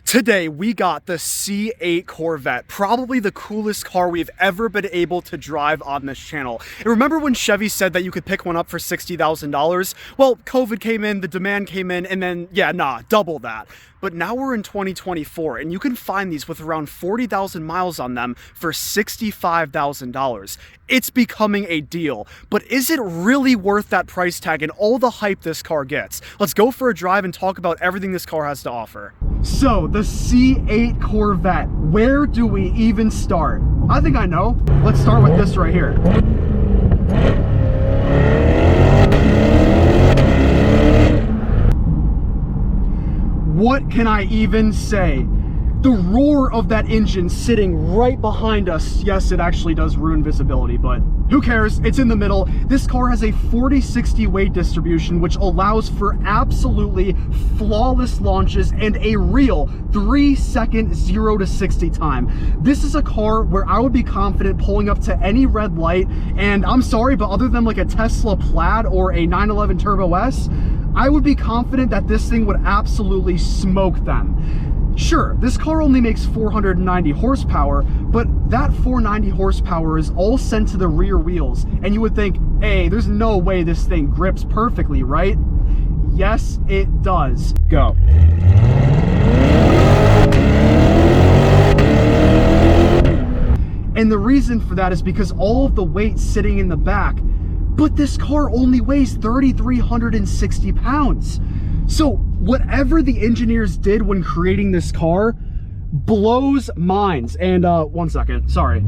Today, we got the C8 Corvette, probably the coolest car we've ever been able to drive on this channel. And remember when Chevy said that you could pick one up for $60,000? Well, COVID came in, the demand came in, and then, double that. But now we're in 2024, and you can find these with around 40,000 miles on them for $65,000. It's becoming a deal, but is it really worth that price tag and all the hype this car gets? Let's go for a drive and talk about everything this car has to offer. So, the C8 Corvette, where do we even start? I think I know. Let's start with this right here. What can I even say? The roar of that engine sitting right behind us. Yes, it actually does ruin visibility, but who cares? It's in the middle. This car has a 40-60 weight distribution, which allows for absolutely flawless launches and a real 3-second 0 to 60 time. This is a car where I would be confident pulling up to any red light, and I'm sorry, but other than like a Tesla Plaid or a 911 Turbo S, I would be confident that this thing would absolutely smoke them. Sure, this car only makes 490 horsepower, but that 490 horsepower is all sent to the rear wheels, and you would think, hey, there's no way this thing grips perfectly, right? Yes, it does. Go. And the reason for that is because all of the weight's sitting in the back, but this car only weighs 3,360 pounds. So whatever the engineers did when creating this car blows minds. And one second, sorry.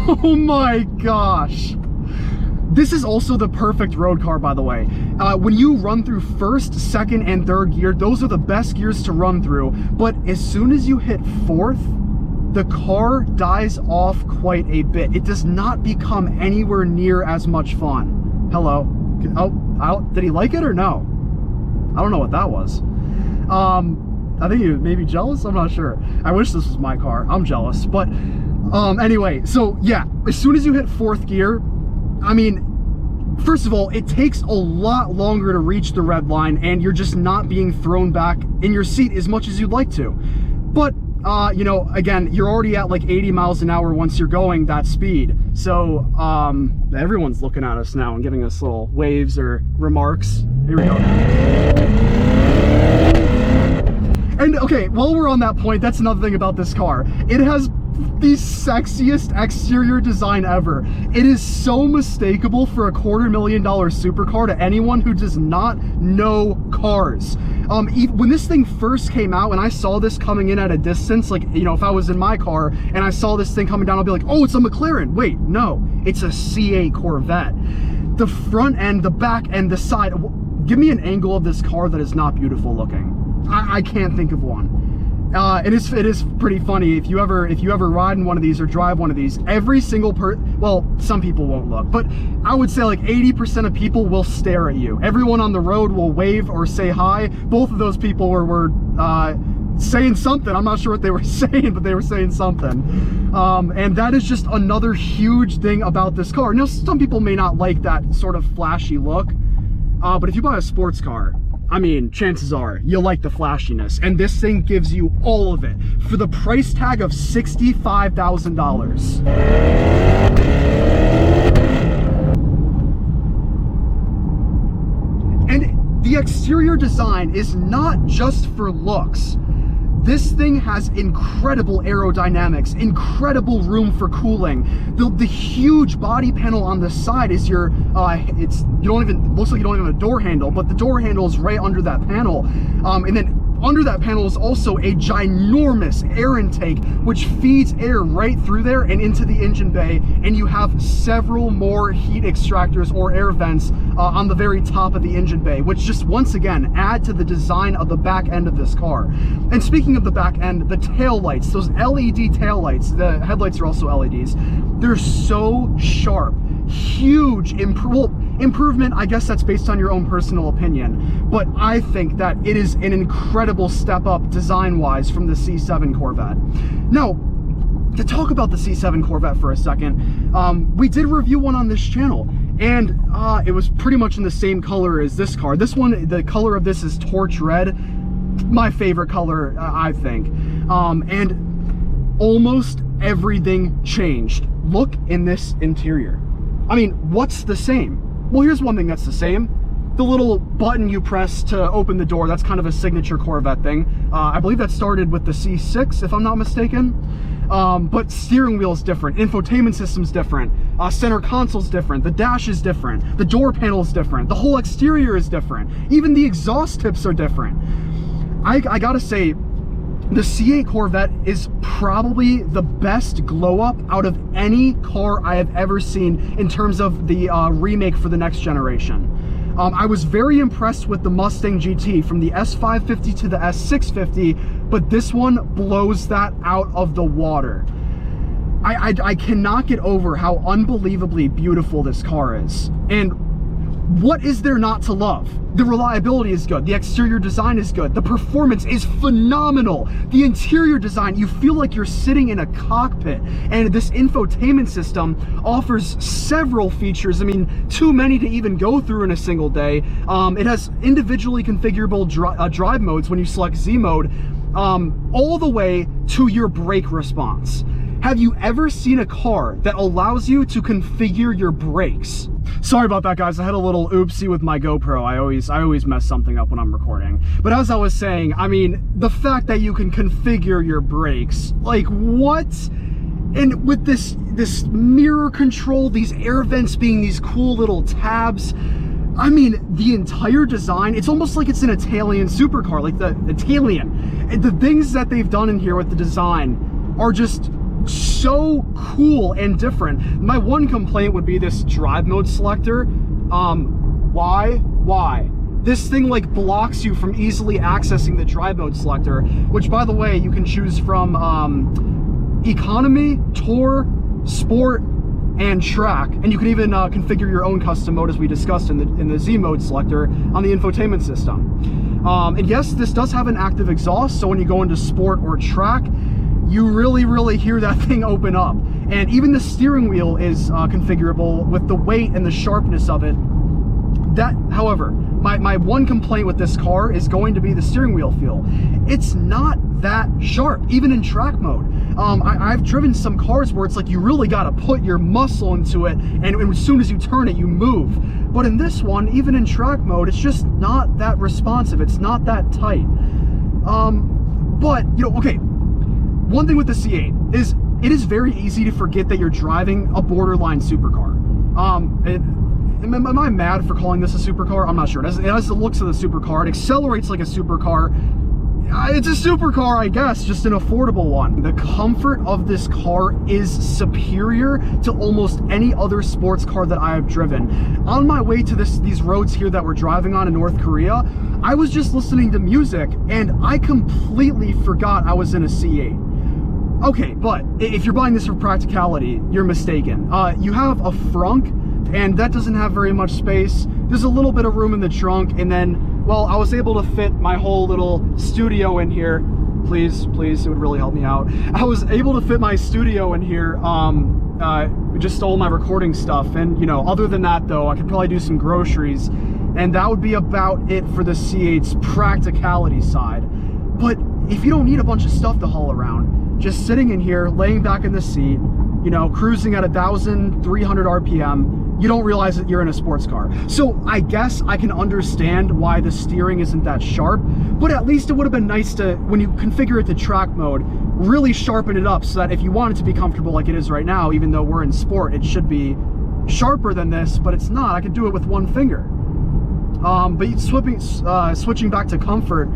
Oh my gosh. This is also the perfect road car, by the way. When you run through first, second, and third gear, those are the best gears to run through. But as soon as you hit fourth, the car dies off quite a bit. It does not become anywhere near as much fun. Hello. Oh, did he like it or no? I don't know what that was. I think he may be jealous. I'm not sure. I wish this was my car. I'm jealous. But anyway, so yeah, as soon as you hit fourth gear, I mean, first of all, it takes a lot longer to reach the red line, and you're just not being thrown back in your seat as much as you'd like to. But you know, again, you're already at like 80 miles an hour once you're going that speed. So, everyone's looking at us now and giving us little waves or remarks. Here we go. And okay, while we're on that point, that's another thing about this car. It has the sexiest exterior design ever. It is so mistakable for a $250,000 supercar to anyone who does not know cars. When this thing first came out and I saw this coming in at a distance, like, you know, if I was in my car and I saw this thing coming down, I'll be like, oh, it's a McLaren. Wait, no, it's a C8 Corvette. The front end, the back end, the side, give me an angle of this car that is not beautiful looking. I can't think of one. It is pretty funny if you ever ride in one of these or drive one of these. Every single well, some people won't look, but I would say like 80% of people will stare at you. Everyone on the road will wave or say hi. Both of those people were saying something. I'm not sure what they were saying, but they were saying something. And that is just another huge thing about this car. Now, some people may not like that sort of flashy look, but if you buy a sports car, I mean, chances are you'll like the flashiness, and this thing gives you all of it for the price tag of $65,000. And the exterior design is not just for looks. This thing has incredible aerodynamics, incredible room for cooling. The huge body panel on the side is your, looks like you don't even have a door handle, but the door handle is right under that panel. And then under that panel is also a ginormous air intake, which feeds air right through there and into the engine bay, and you have several more heat extractors or air vents on the very top of the engine bay, which just once again add to the design of the back end of this car. And speaking of the back end, the tail lights, those LED tail lights, the headlights are also LEDs, they're so sharp. Huge improvement. I guess that's based on your own personal opinion, but I think that it is an incredible step up design wise from the C7 Corvette. Now, to talk about the C7 Corvette for a second, we did review one on this channel, And it was pretty much in the same color as this car. This one, the color of this is torch red, my favorite color, I think. And almost everything changed. Look in this interior. I mean, what's the same? Well, here's one thing that's the same. The little button you press to open the door, that's kind of a signature Corvette thing. I believe that started with the C6, if I'm not mistaken. But steering wheel's different, infotainment system's different, center console's different, the dash is different, the door panel's different, the whole exterior is different, even the exhaust tips are different. I gotta say, the C8 Corvette is probably the best glow up out of any car I have ever seen in terms of the remake for the next generation. I was very impressed with the Mustang GT from the S550 to the S650, but this one blows that out of the water. I cannot get over how unbelievably beautiful this car is. And what is there not to love? The reliability is good. The exterior design is good. The performance is phenomenal. The interior design, you feel like you're sitting in a cockpit. And this infotainment system offers several features. I mean, too many to even go through in a single day. It has individually configurable drive modes when you select Z mode, all the way to your brake response. Have you ever seen a car that allows you to configure your brakes? Sorry about that, guys. I had a little oopsie with my GoPro. I always mess something up when I'm recording. But as I was saying, I mean, the fact that you can configure your brakes, like what? And with this mirror control, these air vents being these cool little tabs, I mean, the entire design, it's almost like it's an Italian supercar, like the Italian. And the things that they've done in here with the design are just so cool and different. My one complaint would be this drive mode selector. Why? This thing like blocks you from easily accessing the drive mode selector, which, by the way, you can choose from economy, tour, sport, and track, and you can even configure your own custom mode, as we discussed in the Z mode selector on the infotainment system. And yes, this does have an active exhaust, so when you go into sport or track, you really hear that thing open up. And even the steering wheel is configurable with the weight and the sharpness of it. That, however, my one complaint with this car is going to be the steering wheel feel. It's not that sharp, even in track mode. I've driven some cars where it's like you really got to put your muscle into it, and as soon as you turn it, you move. But in this one, even in track mode, it's just not that responsive. It's not that tight. But, you know, okay, one thing with the C8 is it is very easy to forget that you're driving a borderline supercar. Am I mad for calling this a supercar? I'm not sure. It has the looks of the supercar. It accelerates like a supercar. It's a supercar, I guess, just an affordable one. The comfort of this car is superior to almost any other sports car that I have driven. On my way to these roads here that we're driving on in North Korea, I was just listening to music and I completely forgot I was in a C8. Okay, but if you're buying this for practicality, you're mistaken. You have a frunk, and that doesn't have very much space. There's a little bit of room in the trunk, and then, well, I was able to fit my whole little studio in here. Please, it would really help me out. I was able to fit my studio in here, just all my recording stuff, and, you know, other than that, though, I could probably do some groceries, and that would be about it for the C8's practicality side. But if you don't need a bunch of stuff to haul around, just sitting in here, laying back in the seat, you know, cruising at 1,300 RPM, you don't realize that you're in a sports car. So I guess I can understand why the steering isn't that sharp, but at least it would have been nice to, when you configure it to track mode, really sharpen it up so that if you want it to be comfortable like it is right now, even though we're in sport, it should be sharper than this, but it's not. I could do it with one finger. But switching back to comfort,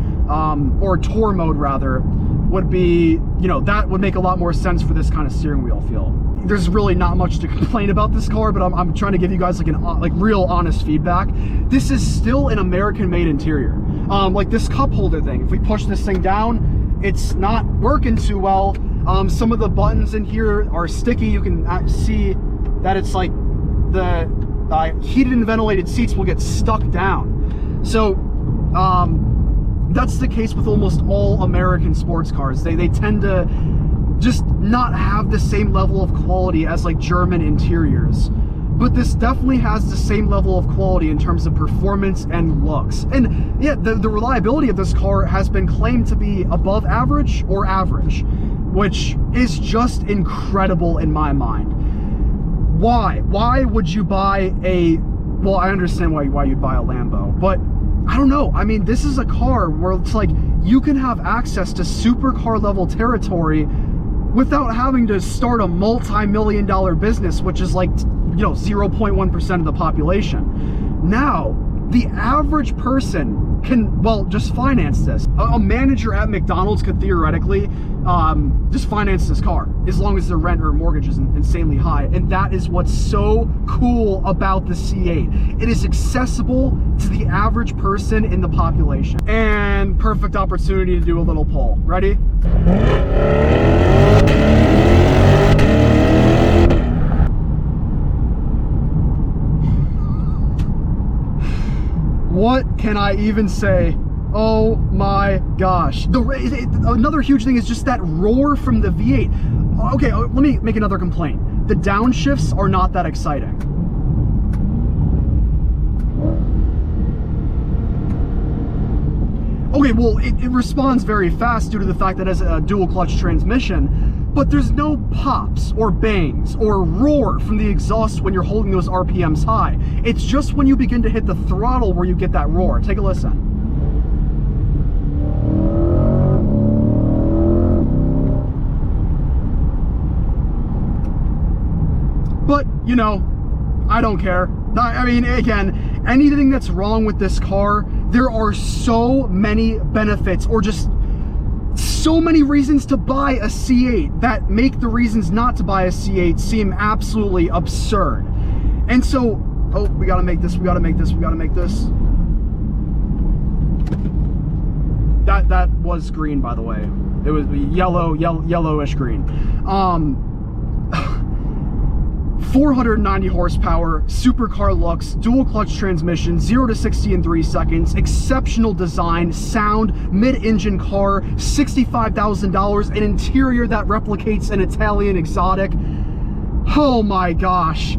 or tour mode rather, would be, you know, that would make a lot more sense for this kind of steering wheel feel. There's really not much to complain about this car, but I'm trying to give you guys like real honest feedback. This is still an American-made interior. Like this cup holder thing, if we push this thing down, it's not working too well. Some of the buttons in here are sticky. You can see that it's like the heated and ventilated seats will get stuck down. So that's the case with almost all American sports cars. They tend to just not have the same level of quality as like German interiors. but this definitely has the same level of quality in terms of performance and looks. And yeah, the reliability of this car has been claimed to be above average or average, which is just incredible in my mind. Why would you buy a, well, I understand why you'd buy a Lambo, but I don't know. I mean, this is a car where it's like you can have access to supercar level territory without having to start a multi-million-dollar business, which is like, 0.1% of the population. Now, the average person can, well, just finance this. A manager at McDonald's could theoretically just finance this car, as long as their rent or mortgage is insanely high. And that is what's so cool about the C8. It is accessible to the average person in the population. And perfect opportunity to do a little poll. Ready? What can I even say? Oh my gosh. Another huge thing is just that roar from the V8. Okay, let me make another complaint. The downshifts are not that exciting. Okay, well, it responds very fast due to the fact that it has a dual clutch transmission, but there's no pops or bangs or roar from the exhaust when you're holding those RPMs high. It's just when you begin to hit the throttle where you get that roar. Take a listen. But, I don't care. I mean, again, anything that's wrong with this car, there are so many benefits or just so many reasons to buy a C8 that make the reasons not to buy a C8 seem absolutely absurd. And so, oh, we gotta make this, we gotta make this, we gotta make this. That was green, by the way. It was yellowish green. 490 horsepower, supercar looks, dual clutch transmission, 0 to 60 in 3 seconds, exceptional design, sound, mid-engine car, $65,000, an interior that replicates an Italian exotic. Oh my gosh.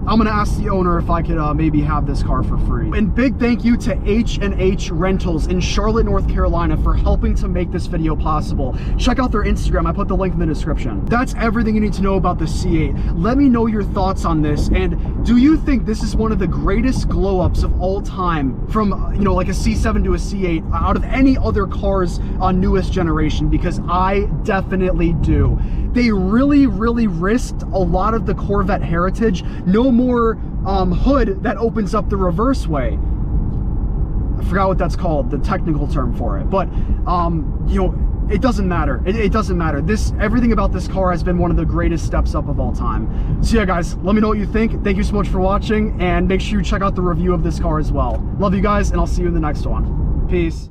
I'm gonna ask the owner if I could maybe have this car for free. And big thank you to H&H Rentals in Charlotte, North Carolina for helping to make this video possible. Check out their Instagram, I put the link in the description. That's everything you need to know about the C8. Let me know your thoughts on this, and do you think this is one of the greatest glow ups of all time from, like a C7 to a C8 out of any other cars on newest generation? Because I definitely do. They really risked a lot of the Corvette heritage. No more hood that opens up the reverse way. I forgot what that's called, the technical term for it. But, it doesn't matter. It doesn't matter. Everything about this car has been one of the greatest steps up of all time. So yeah, guys, let me know what you think. Thank you so much for watching, and make sure you check out the review of this car as well. Love you guys, and I'll see you in the next one. Peace.